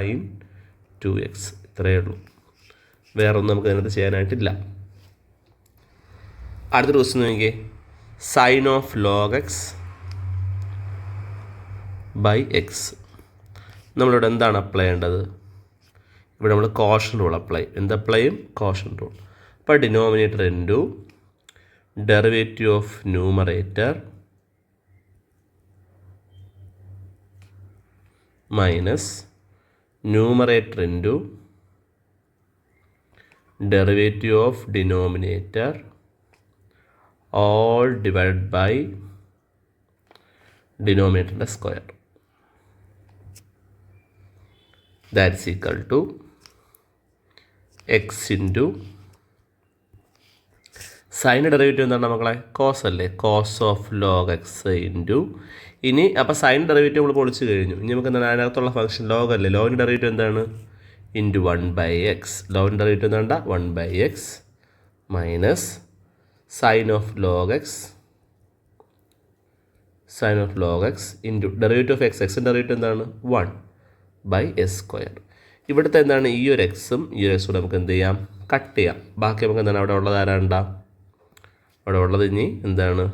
Sign 2x. ഇത്രയേ ഉള്ളൂ, വേറൊന്നും നമുക്ക് അതിനകത്ത് ചെയ്യാനായിട്ടില്ല. അടുത്തൊരു ക്വസ്റ്റ്യൻ നോക്കിയേ, sine of log x by x. നമ്മളിവിടെ എന്താണ് അപ്ലൈ ചെയ്യേണ്ടത്? ഇവിടെ നമ്മൾ കോഷൻ റൂൾ അപ്ലൈ ചെയ്യും. അപ്ലൈ ചെയ്യും? Quotient rule. അപ്പോൾ denominator into derivative of numerator minus numerator into derivative of denominator all divided by denominator square. That's equal to x into sine derivative എന്താണ് മക്കളെ? കോസ് അല്ലേ? Cos of log x into, ഇനി അപ്പോൾ sign derivative നമ്മൾ പൊളിച്ച് കഴിഞ്ഞു. ഇനി നമുക്ക് എന്താണ് അതിനകത്തുള്ള ഫംഗ്ഷൻ ലോഗ് അല്ലേ? ലോഗിൻ്റെ ഡെറിവേറ്റീവ് എന്താണ്? Into 1/x. ലോഗിൻ്റെ ഡെറിവേറ്റീവ് എന്താ? 1/x minus sign of log x into derivative of X. എക്സിൻ്റെ ഡെറിവേറ്റീവ് എന്താണ്? 1/s². ഇവിടുത്തെ എന്താണ്? ഈ ഒരു എക്സും ഈ ഒരു എക്സും കൂടെ നമുക്ക് എന്ത് ചെയ്യാം? കട്ട് ചെയ്യാം. ബാക്കി നമുക്ക് എന്താണ് അവിടെ ഉള്ളത്? ആരാണ്ടാ അവിടെ ഉള്ളത്? ഇനി എന്താണ്?